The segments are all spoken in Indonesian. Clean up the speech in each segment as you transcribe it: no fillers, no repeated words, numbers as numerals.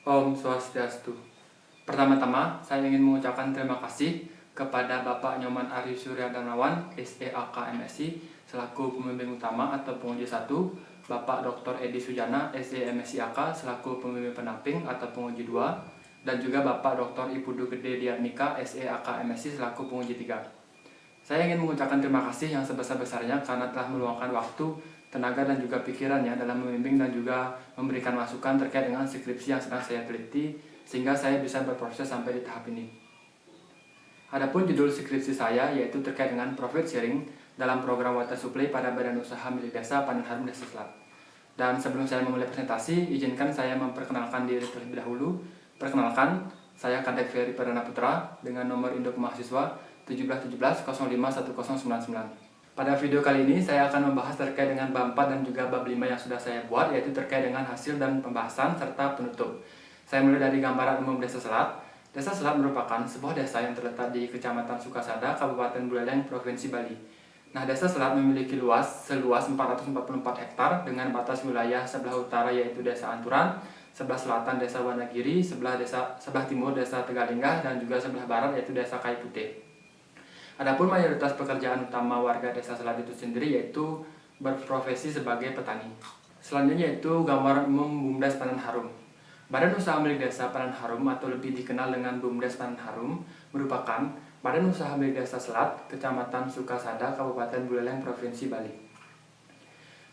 Om Swastiastu. Pertama-tama, saya ingin mengucapkan terima kasih kepada Bapak Nyoman Ari Surya Darmawan, SEAK MSI, selaku pembimbing utama atau penguji 1, Bapak Dr. Edi Sujana, SEMSI AK, selaku pembimbing pendamping atau penguji 2, dan juga Bapak Dr. Ipudu Gede Diatmika, SEAK MSI, selaku penguji 3. Saya ingin mengucapkan terima kasih yang sebesar-besarnya karena telah meluangkan waktu, tenaga dan juga pikirannya dalam membimbing dan juga memberikan masukan terkait dengan skripsi yang sedang saya teliti sehingga saya bisa berproses sampai di tahap ini. Adapun judul skripsi saya yaitu terkait dengan profit sharing dalam program water supply pada Badan Usaha Milik Desa Panen Harum Desa Selat. Dan sebelum saya memulai presentasi, izinkan saya memperkenalkan diri terlebih dahulu. Perkenalkan, saya Kadek Ferry Perdana Putra dengan nomor induk mahasiswa 1717051099. Pada video kali ini saya akan membahas terkait dengan bab 4 dan juga bab 5 yang sudah saya buat, yaitu terkait dengan hasil dan pembahasan serta penutup. Saya mulai dari gambaran umum Desa Selat. Desa Selat merupakan sebuah desa yang terletak di Kecamatan Sukasada, Kabupaten Buleleng, Provinsi Bali. Nah, Desa Selat memiliki seluas 444 hektar dengan batas wilayah sebelah utara yaitu Desa Anturan, sebelah selatan Desa Wanagiri, sebelah timur Desa Tegalinggah, dan juga sebelah barat yaitu Desa Kai Putih. Adapun mayoritas pekerjaan utama warga Desa Selat itu sendiri yaitu berprofesi sebagai petani. Selanjutnya yaitu gambaran umum BUMDes Panen Harum. Badan Usaha Milik Desa Panen Harum atau lebih dikenal dengan BUMDes Panen Harum merupakan Badan Usaha Milik Desa Selat, Kecamatan Sukasada, Kabupaten Buleleng, Provinsi Bali.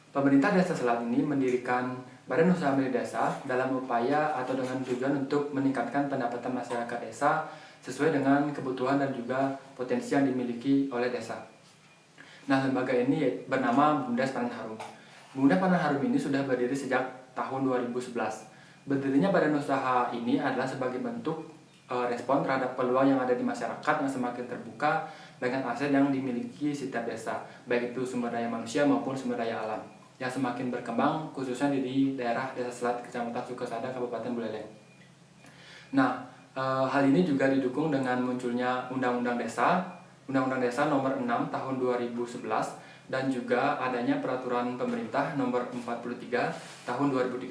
Pemerintah Desa Selat ini mendirikan Badan Usaha Milik Desa dalam upaya atau dengan tujuan untuk meningkatkan pendapatan masyarakat desa sesuai dengan kebutuhan dan juga potensi yang dimiliki oleh desa. Nah, lembaga ini bernama BUMDes Panen Harum. BUMDes Panen Harum ini sudah berdiri sejak tahun 2011. Berdirinya badan usaha ini adalah sebagai bentuk respon terhadap peluang yang ada di masyarakat yang semakin terbuka dengan aset yang dimiliki setiap desa, baik itu sumber daya manusia maupun sumber daya alam, yang semakin berkembang khususnya di daerah Desa Selat, Kecamatan Sukasada, Kabupaten Buleleng. Nah, hal ini juga didukung dengan munculnya Undang-Undang Desa Nomor 6 Tahun 2011 dan juga adanya Peraturan Pemerintah Nomor 43 Tahun 2013.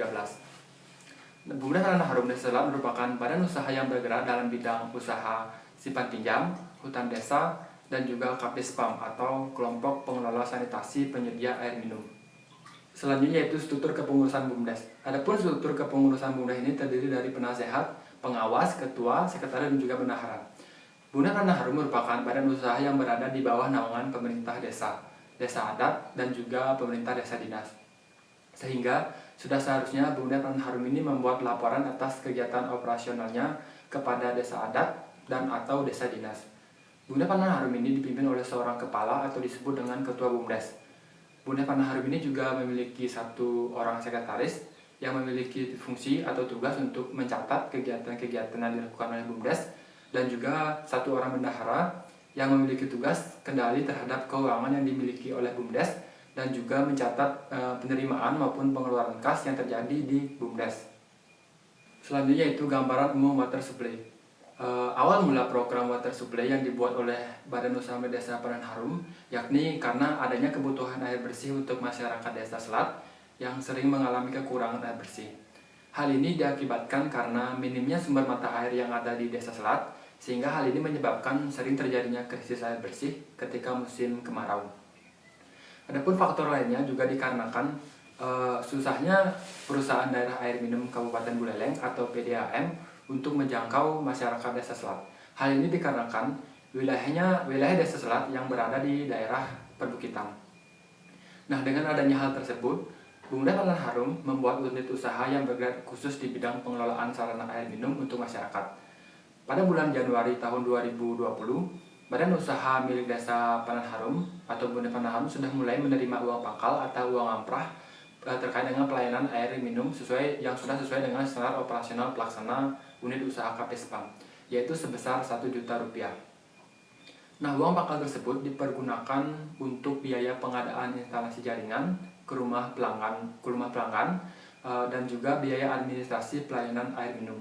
BUMDes Panen Harum Desa Selat merupakan badan usaha yang bergerak dalam bidang usaha simpan pinjam, hutan desa, dan juga KPSPAM atau Kelompok Pengelola Sanitasi Penyedia Air Minum. Selanjutnya yaitu struktur kepengurusan BUMDes. Adapun struktur kepengurusan BUMDes ini terdiri dari penasehat, pengawas, ketua, sekretaris, dan juga bendahara. BUMDes Panen Harum merupakan badan usaha yang berada di bawah naungan pemerintah desa, desa adat, dan juga pemerintah desa dinas. Sehingga sudah seharusnya BUMDes Panen Harum ini membuat laporan atas kegiatan operasionalnya kepada desa adat dan atau desa dinas. BUMDes Panen Harum ini dipimpin oleh seorang kepala atau disebut dengan ketua BUMDes. BUMDes Panen Harum ini juga memiliki satu orang sekretaris yang memiliki fungsi atau tugas untuk mencatat kegiatan-kegiatan yang dilakukan oleh BUMDes, dan juga satu orang bendahara yang memiliki tugas kendali terhadap keuangan yang dimiliki oleh BUMDes dan juga mencatat penerimaan maupun pengeluaran kas yang terjadi di BUMDes. Selanjutnya itu gambaran umum water supply. Awal mula program water supply yang dibuat oleh Badan Usaha Milik Desa Panen Harum yakni karena adanya kebutuhan air bersih untuk masyarakat Desa Selat yang sering mengalami kekurangan air bersih. Hal ini diakibatkan karena minimnya sumber mata air yang ada di Desa Selat, sehingga hal ini menyebabkan sering terjadinya krisis air bersih ketika musim kemarau. Adapun faktor lainnya juga dikarenakan susahnya perusahaan daerah air minum Kabupaten Buleleng atau PDAM untuk menjangkau masyarakat Desa Selat. Hal ini dikarenakan wilayah Desa Selat yang berada di daerah perbukitan. Nah, dengan adanya hal tersebut, BUMDes Panen Harum membuat unit usaha yang bergerak khusus di bidang pengelolaan sarana air minum untuk masyarakat. Pada bulan Januari tahun 2020, Badan Usaha Milik Desa Panen Harum atau BUMDes Panen Harum sudah mulai menerima uang pangkal atau uang amprah terkait dengan pelayanan air minum yang sudah sesuai dengan standar operasional pelaksana unit usaha KPSPAM, yaitu sebesar Rp1.000.000. Nah, uang pangkal tersebut dipergunakan untuk biaya pengadaan instalasi jaringan ke rumah pelanggan dan juga biaya administrasi pelayanan air minum.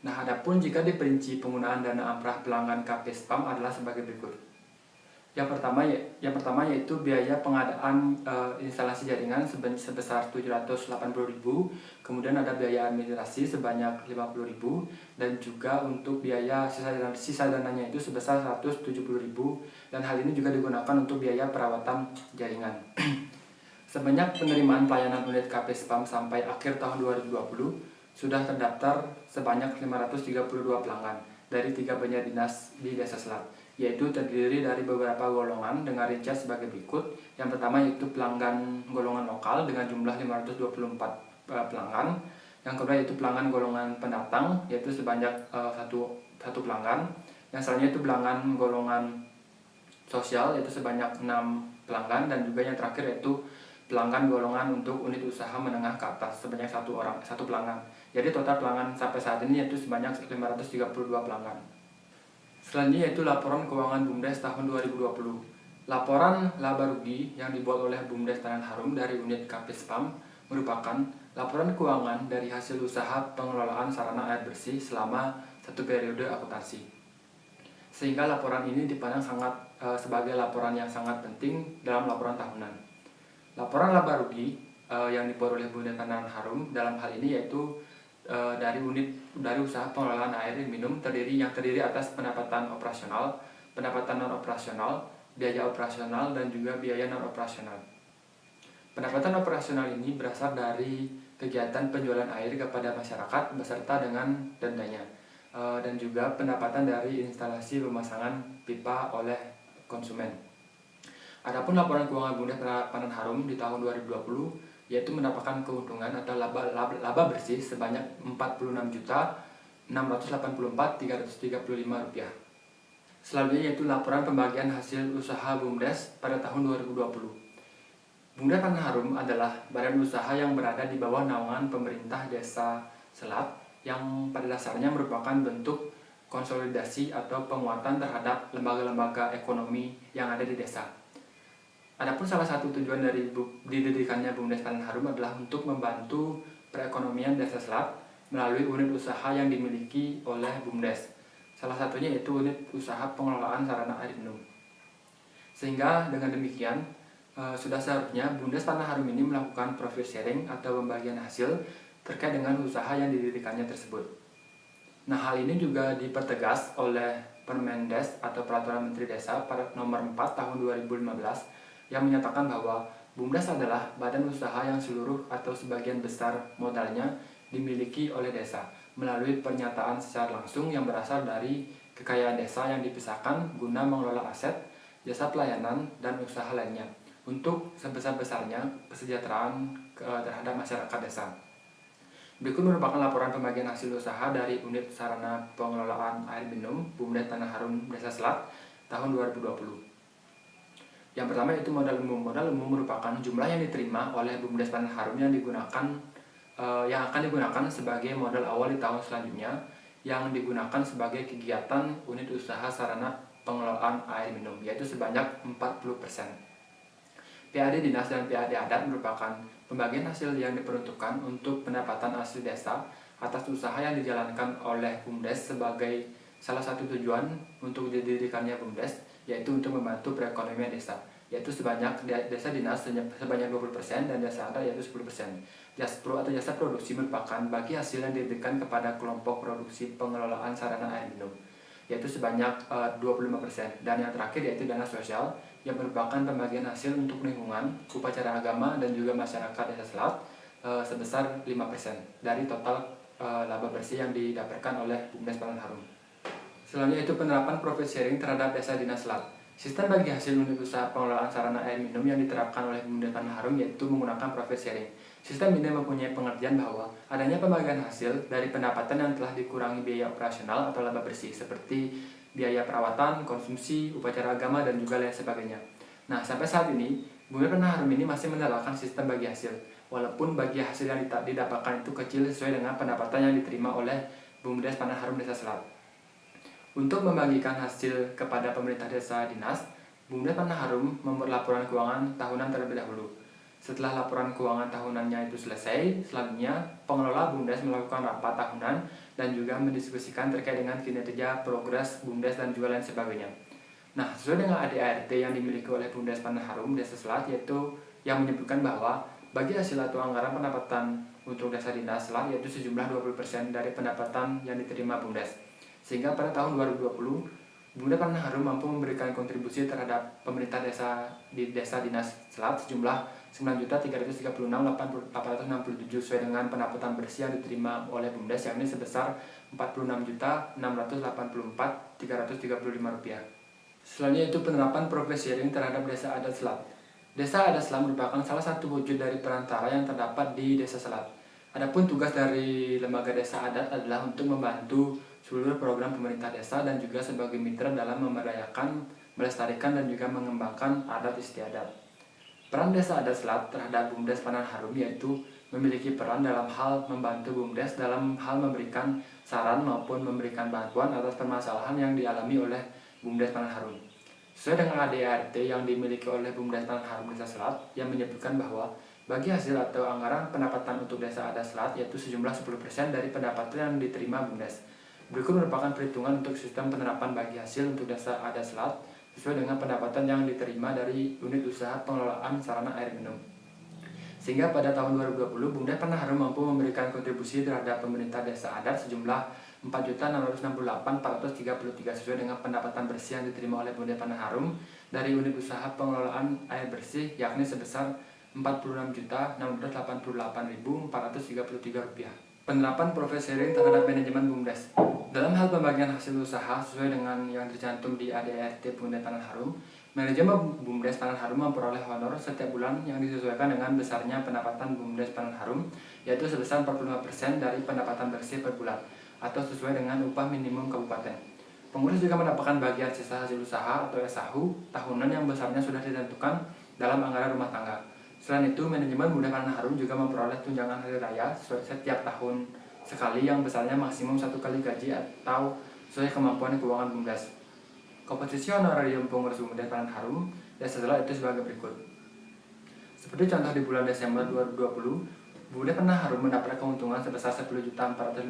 Nah, adapun jika diperinci penggunaan dana amprah pelanggan KPSPAM adalah sebagai berikut. Yang pertama yaitu biaya pengadaan instalasi jaringan sebesar 780.000, kemudian ada biaya administrasi sebanyak 50.000, dan juga untuk biaya sisa dananya itu sebesar 170.000, dan hal ini juga digunakan untuk biaya perawatan jaringan. Sebanyak penerimaan pelayanan unit KP Spam sampai akhir tahun 2020 sudah terdaftar sebanyak 532 pelanggan dari 3 banjar dinas di Desa Selat, yaitu terdiri dari beberapa golongan dengan rincian sebagai berikut. Yang pertama yaitu pelanggan golongan lokal dengan jumlah 524 pelanggan. Yang kedua yaitu pelanggan golongan pendatang, yaitu sebanyak satu pelanggan. Yang selanjutnya itu pelanggan golongan sosial, yaitu sebanyak 6 pelanggan. Dan juga yang terakhir yaitu pelanggan golongan untuk unit usaha menengah ke atas sebanyak satu pelanggan. Jadi total pelanggan sampai saat ini yaitu sebanyak 532 pelanggan. Selanjutnya yaitu laporan keuangan BUMDes tahun 2020. Laporan laba rugi yang dibuat oleh BUMDes Tanan Harum dari unit KP Spam merupakan laporan keuangan dari hasil usaha pengelolaan sarana air bersih selama satu periode akuntansi. Sehingga laporan ini dipandang sebagai laporan yang sangat penting dalam laporan tahunan. Laporan laba rugi yang dibuat oleh BUMDes Tanan Harum dalam hal ini yaitu dari usaha pengelolaan air minum yang terdiri atas pendapatan operasional, pendapatan non operasional, biaya operasional, dan juga biaya non operasional. Pendapatan operasional ini berasal dari kegiatan penjualan air kepada masyarakat beserta dengan dendanya, dan juga pendapatan dari instalasi pemasangan pipa oleh konsumen. Adapun laporan keuangan BUMDes Tanan Harum di tahun 2020 yaitu mendapatkan keuntungan atau laba bersih sebanyak Rp46.684.335. Selanjutnya yaitu laporan pembagian hasil usaha BUMDes pada tahun 2020. BUMDes Tanan Harum adalah badan usaha yang berada di bawah naungan pemerintah Desa Selat yang pada dasarnya merupakan bentuk konsolidasi atau penguatan terhadap lembaga-lembaga ekonomi yang ada di desa. Adapun salah satu tujuan dari didirikannya BUMDes Tanan Harum adalah untuk membantu perekonomian Desa Selat melalui unit usaha yang dimiliki oleh BUMDes. Salah satunya yaitu unit usaha pengelolaan sarana air minum. Sehingga dengan demikian sudah seharusnya BUMDes Tanan Harum ini melakukan profit sharing atau pembagian hasil terkait dengan usaha yang didirikannya tersebut. Nah, hal ini juga dipertegas oleh Permendes atau Peraturan Menteri Desa pada nomor 4 tahun 2015 yang menyatakan bahwa BUMDes adalah badan usaha yang seluruh atau sebagian besar modalnya dimiliki oleh desa melalui pernyataan secara langsung yang berasal dari kekayaan desa yang dipisahkan guna mengelola aset, jasa pelayanan, dan usaha lainnya untuk sebesar-besarnya kesejahteraan terhadap masyarakat desa. Berikut merupakan laporan pembagian hasil usaha dari unit sarana pengelolaan air minum BUMDes Tanan Harum Desa Selat tahun 2020. Yang pertama yaitu modal umum. Modal umum merupakan jumlah yang diterima oleh BUMDes Tanan Harum yang akan digunakan sebagai modal awal di tahun selanjutnya yang digunakan sebagai kegiatan unit usaha sarana pengelolaan air minum, yaitu sebanyak 40%. PAD dinas dan PAD adat merupakan pembagian hasil yang diperuntukkan untuk pendapatan asli desa atas usaha yang dijalankan oleh BUMDes sebagai salah satu tujuan untuk didirikannya BUMDes, yaitu untuk membantu perekonomian desa, yaitu sebanyak desa dinas sebanyak 20% dan desa adat yaitu 10%. Jasa produksi merupakan bagi hasil yang diberikan kepada kelompok produksi pengelolaan sarana air minum, yaitu sebanyak 25%. Dan yang terakhir yaitu dana sosial yang merupakan pembagian hasil untuk lingkungan, upacara agama, dan juga masyarakat Desa Selat sebesar 5% dari total laba bersih yang didapatkan oleh BUMDes Tanan Harum. Selanjutnya itu penerapan profit sharing terhadap Desa Dinas Selat. Sistem bagi hasil unit usaha pengelolaan sarana air minum yang diterapkan oleh BUMDes Tanan Harum yaitu menggunakan profit sharing. Sistem ini mempunyai pengertian bahwa adanya pembagian hasil dari pendapatan yang telah dikurangi biaya operasional atau laba bersih seperti biaya perawatan, konsumsi, upacara agama, dan juga lain sebagainya. Nah, sampai saat ini BUMDes Tanan Harum ini masih menerapkan sistem bagi hasil, walaupun bagi hasil yang didapatkan itu kecil sesuai dengan pendapatan yang diterima oleh BUMDes Tanan Harum Desa Selat. Untuk membagikan hasil kepada pemerintah desa dinas, BUMDes Tanan Harum membuat laporan keuangan tahunan terlebih dahulu. Setelah laporan keuangan tahunannya itu selesai, selanjutnya pengelola BUMDes melakukan rapat tahunan dan juga mendiskusikan terkait dengan kinerja, progres BUMDes, dan juga lain sebagainya. Nah, sesuai dengan ADART yang dimiliki oleh BUMDes Panen Harum Desa Selat, yaitu yang menyebutkan bahwa bagi hasil atau anggaran pendapatan untuk desa dinas Selat yaitu sejumlah 20% dari pendapatan yang diterima BUMDes. Sehingga pada tahun 2020, BUMDes Panen Harum mampu memberikan kontribusi terhadap pemerintah desa di desa dinas Selat sejumlah 9.336.867 sesuai dengan pendapatan bersih yang diterima oleh BUMDes, yakni sebesar Rp46.684.335. Selanjutnya itu penerapan profit sharing terhadap desa adat Selat. Desa adat Selat merupakan salah satu wujud dari perantara yang terdapat di desa Selat. Adapun tugas dari lembaga desa adat adalah untuk membantu seluruh program pemerintah desa dan juga sebagai mitra dalam memberdayakan, melestarikan dan juga mengembangkan adat istiadat. Peran desa adat Selat terhadap BUMDes Panen Harum yaitu memiliki peran dalam hal membantu BUMDes dalam hal memberikan saran maupun memberikan bantuan atas permasalahan yang dialami oleh BUMDes Panen Harum. Sesuai dengan ADART yang dimiliki oleh BUMDes Panen Harum Desa Selat yang menyebutkan bahwa bagi hasil atau anggaran pendapatan untuk desa adat Selat yaitu sejumlah 10% dari pendapatan yang diterima BUMDes. Berikut merupakan perhitungan untuk sistem penerapan bagi hasil untuk desa adat Selat sesuai dengan pendapatan yang diterima dari unit usaha pengelolaan sarana air minum. Sehingga pada tahun 2020, BUMDes Panen Harum mampu memberikan kontribusi terhadap pemerintah desa adat sejumlah Rp4.668.433 sesuai dengan pendapatan bersih yang diterima oleh BUMDes Panen Harum dari unit usaha pengelolaan air bersih, yakni sebesar Rp46.688.433. Penerapan profit sharing terhadap manajemen BUMDes. Dalam hal pembagian hasil usaha sesuai dengan yang tercantum di ADART BUMDes Panen Harum, manajemen BUMDes Panen Harum memperoleh honor setiap bulan yang disesuaikan dengan besarnya pendapatan BUMDes Panen Harum, yaitu sebesar 45% dari pendapatan bersih per bulan, atau sesuai dengan upah minimum kabupaten. Pengurus juga mendapatkan bagian sisa hasil usaha atau SHU tahunan yang besarnya sudah ditentukan dalam anggaran rumah tangga. Selain itu, manajemen BUMDes Panen Harum juga memperoleh tunjangan hari raya setiap tahun sekali yang besarnya maksimum 1 kali gaji atau sesuai kemampuan keuangan BUMDes. Komposisi honorarium pengurus BUMDes Panen Harum Desa Selat itu sebagai berikut. Seperti contoh di bulan Desember 2020, BUMDes Panen Harum mendapat keuntungan sebesar 10.451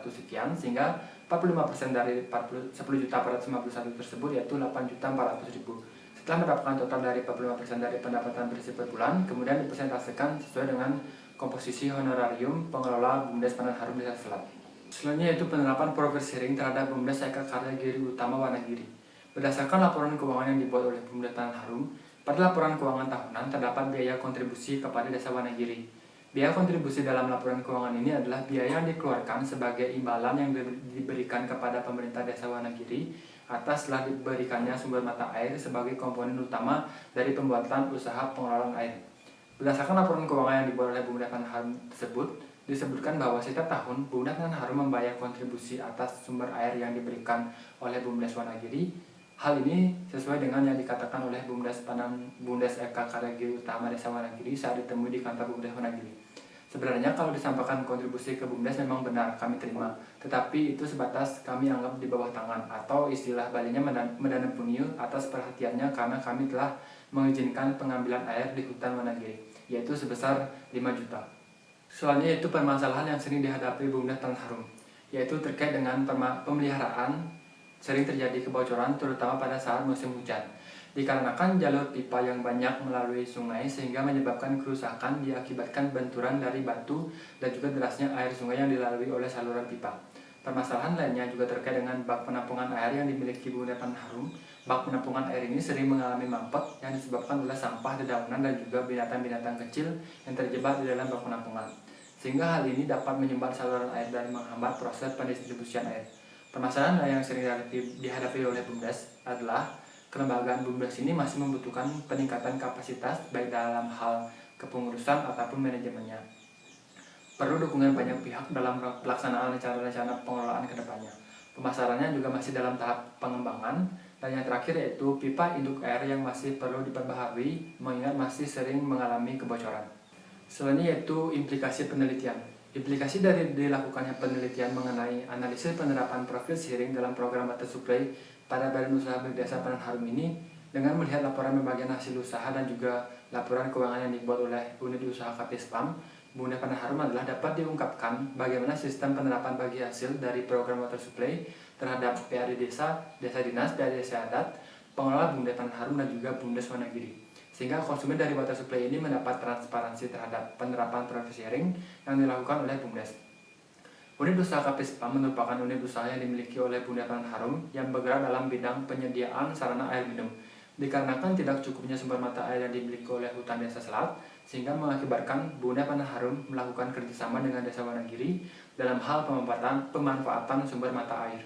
sekian, sehingga 45% dari 10.451 tersebut yaitu 8.400.000. Setelah mendapatkan total dari 45% dari pendapatan bersih per bulan, kemudian dipresentasikan sesuai dengan komposisi honorarium pengelola BUMDes Panen Harum Desa Selat. Selanjutnya yaitu penerapan profit sharing terhadap BUMDes Eka Karya Giri Utama Wanagiri. Berdasarkan laporan keuangan yang dibuat oleh BUMDes Panen Harum, pada laporan keuangan tahunan terdapat biaya kontribusi kepada Desa Wanagiri. Biaya kontribusi dalam laporan keuangan ini adalah biaya yang dikeluarkan sebagai imbalan yang diberikan kepada pemerintah Desa Wanagiri atas telah diberikannya sumber mata air sebagai komponen utama dari pembuatan usaha pengelolaan air. Berdasarkan laporan keuangan yang dibuat oleh BUMDes Panen Harum tersebut, disebutkan bahwa setiap tahun BUMDes Panen Harum membayar kontribusi atas sumber air yang diberikan oleh BUMDes Wanagiri. Hal ini sesuai dengan yang dikatakan oleh BUMDes Eka Karya Giri Utama Desa Wanagiri saat ditemui di kantor BUMDes Wanagiri. Sebenarnya kalau disampaikan kontribusi ke BUMDes memang benar kami terima, tetapi itu sebatas kami anggap di bawah tangan, atau istilah Balinya medana punyu atas perhatiannya karena kami telah mengizinkan pengambilan air di hutan Wanagiri, yaitu sebesar 5 juta. Selanjutnya itu permasalahan yang sering dihadapi BUMDes Panen Harum, yaitu terkait dengan pemeliharaan. Sering terjadi kebocoran terutama pada saat musim hujan, dikarenakan jalur pipa yang banyak melalui sungai sehingga menyebabkan kerusakan diakibatkan benturan dari batu dan juga derasnya air sungai yang dilalui oleh saluran pipa. Permasalahan lainnya juga terkait dengan bak penampungan air yang dimiliki BUMDes Panen Harum. Bak penampungan air ini sering mengalami mampet yang disebabkan oleh sampah dedaunan dan juga binatang-binatang kecil yang terjebak di dalam bak penampungan, sehingga hal ini dapat menyumbat saluran air dan menghambat proses pendistribusian air. Permasalahan yang sering dihadapi oleh BUMDes adalah kelembagaan BUMDes ini masih membutuhkan peningkatan kapasitas baik dalam hal kepengurusan ataupun manajemennya. Perlu dukungan banyak pihak dalam pelaksanaan rencana-rencana pengelolaan ke depannya. Pemasarannya juga masih dalam tahap pengembangan. Dan yang terakhir yaitu pipa induk air yang masih perlu diperbaharui mengingat masih sering mengalami kebocoran. Selanjutnya yaitu implikasi penelitian. Implikasi dari dilakukannya penelitian mengenai analisis penerapan profit sharing dalam program water supply pada Badan Usaha Milik Desa Panen Harum ini, dengan melihat laporan pembagian hasil usaha dan juga laporan keuangan yang dibuat oleh unit usaha Kapispam, BUMDes Panen Harum adalah dapat diungkapkan bagaimana sistem penerapan bagi hasil dari program water supply terhadap PAD desa, desa dinas, PAD desa adat pengelola BUMDes Taman Harum dan juga BUMDes Wonogiri. Sehingga konsumen dari water supply ini mendapat transparansi terhadap penerapan profit sharing yang dilakukan oleh BUMDes. Unit usaha Kapispa merupakan unit usaha yang dimiliki oleh BUMDes Taman Harum yang bergerak dalam bidang penyediaan sarana air minum. Dikarenakan tidak cukupnya sumber mata air yang dimiliki oleh hutan desa selat, sehingga mengakibatkan BUMDes Taman Harum melakukan kerjasama dengan Desa Wonogiri dalam hal pemanfaatan sumber mata air.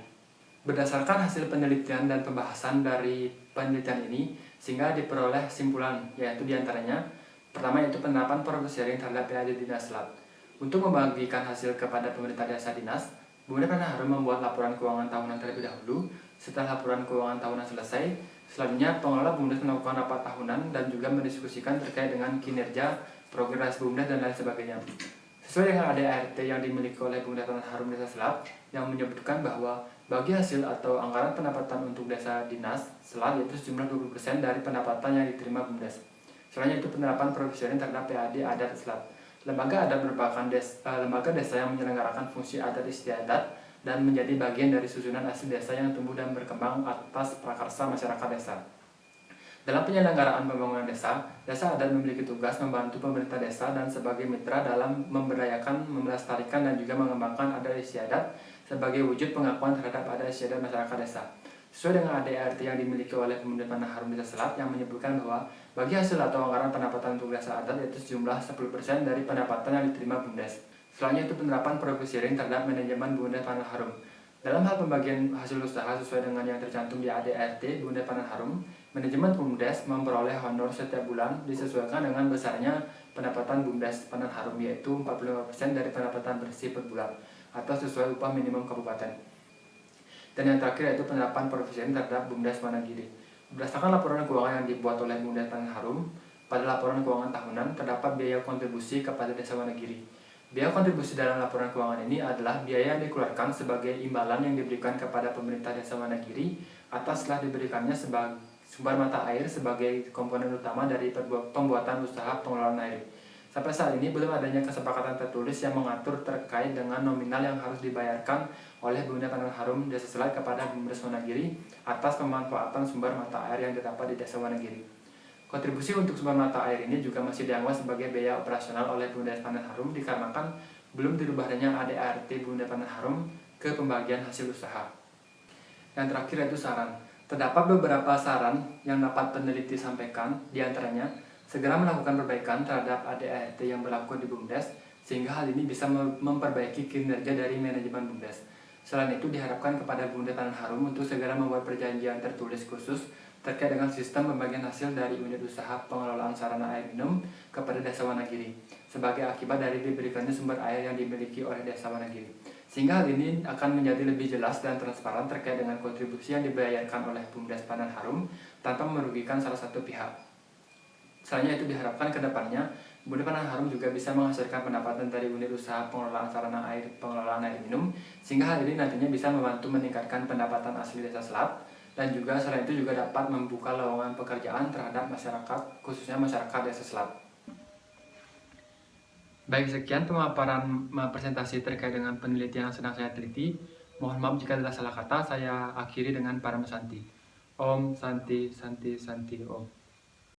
Berdasarkan hasil penelitian dan pembahasan dari penelitian ini, sehingga diperoleh simpulan, yaitu diantaranya, pertama yaitu penerapan profit sharing terhadap PAD Dinas Selat. Untuk membagikan hasil kepada pemerintah desa dinas, BUMDes Taman Harum membuat laporan keuangan tahunan terlebih dahulu. Setelah laporan keuangan tahunan selesai, selanjutnya pengelola BUMDes melakukan rapat tahunan dan juga mendiskusikan terkait dengan kinerja, progres BUMDes dan lain sebagainya. Sesuai dengan ADART yang dimiliki oleh BUMDes Taman Harum Desa Selat yang menyebutkan bahwa bagi hasil atau anggaran pendapatan untuk desa dinas Selat yaitu sejumlah 20% dari pendapatan yang diterima BUMDes. Selanjutnya itu penerapan profit sharing terhadap PAD adat Selat. Lembaga adat merupakan lembaga desa yang menyelenggarakan fungsi adat istiadat dan menjadi bagian dari susunan asli desa yang tumbuh dan berkembang atas prakarsa masyarakat desa. Dalam penyelenggaraan pembangunan desa, desa adat memiliki tugas membantu pemerintah desa dan sebagai mitra dalam memberdayakan, melestarikan, dan juga mengembangkan adat istiadat sebagai wujud pengakuan terhadap adat istiadat masyarakat desa. Sesuai dengan ADART yang dimiliki oleh BUMDes Taman Harum Desa Selat yang menyebutkan bahwa bagi hasil atau anggaran pendapatan untuk desa adat yaitu sejumlah 10% dari pendapatan yang diterima BUMDes. Selanjutnya itu penerapan profit sharing terhadap manajemen BUMDes Taman Harum. Dalam hal pembagian hasil usaha sesuai dengan yang tercantum di ADART BUMDes Taman Harum, manajemen BUMDes memperoleh honor setiap bulan disesuaikan dengan besarnya pendapatan BUMDes Taman Harum yaitu 45% dari pendapatan bersih per bulan atau sesuai upah minimum kabupaten. Dan yang terakhir yaitu penerapan profit sharing terhadap BUMDes Wonogiri. Berdasarkan laporan keuangan yang dibuat oleh BUMDes Taman Harum, pada laporan keuangan tahunan terdapat biaya kontribusi kepada Desa Wonogiri. Biaya kontribusi dalam laporan keuangan ini adalah biaya yang dikeluarkan sebagai imbalan yang diberikan kepada pemerintah Desa Wonogiri atas telah diberikannya sebagai sumber mata air sebagai komponen utama dari pembuatan usaha pengelolaan air. Sampai saat ini belum adanya kesepakatan tertulis yang mengatur terkait dengan nominal yang harus dibayarkan oleh BUMDes Taman Harum Desa Selat kepada BUMDes Wonogiri atas pemanfaatan sumber mata air yang didapat di Desa Wonogiri. Kontribusi untuk sumber mata air ini juga masih dianggap sebagai biaya operasional oleh BUMDes Taman Harum dikarenakan belum dirubahnya ADART BUMDes Taman Harum ke pembagian hasil usaha. Yang terakhir yaitu saran. Terdapat beberapa saran yang dapat peneliti sampaikan, diantaranya segera melakukan perbaikan terhadap ADART yang berlaku di BUMDes, sehingga hal ini bisa memperbaiki kinerja dari manajemen BUMDes. Selain itu, diharapkan kepada BUMDes Taman Harum untuk segera membuat perjanjian tertulis khusus terkait dengan sistem pembagian hasil dari unit usaha pengelolaan sarana air minum kepada Desa Wonogiri, sebagai akibat dari diberikannya sumber air yang dimiliki oleh Desa Wonogiri. Sehingga hal ini akan menjadi lebih jelas dan transparan terkait dengan kontribusi yang dibayarkan oleh BUMDes Taman Harum tanpa merugikan salah satu pihak. Selanjutnya itu diharapkan ke depannya BUMDes Taman Harum juga bisa menghasilkan pendapatan dari unit usaha pengelolaan sarana air pengelolaan air minum, sehingga hal ini nantinya bisa membantu meningkatkan pendapatan asli Desa Selat dan juga selain itu juga dapat membuka lowongan pekerjaan terhadap masyarakat, khususnya masyarakat Desa Selat. Baik, sekian pemaparan presentasi terkait dengan penelitian yang sedang saya teliti. Mohon maaf jika ada salah kata. Saya akhiri dengan Param Santi. Om Santi Santi Santi Om.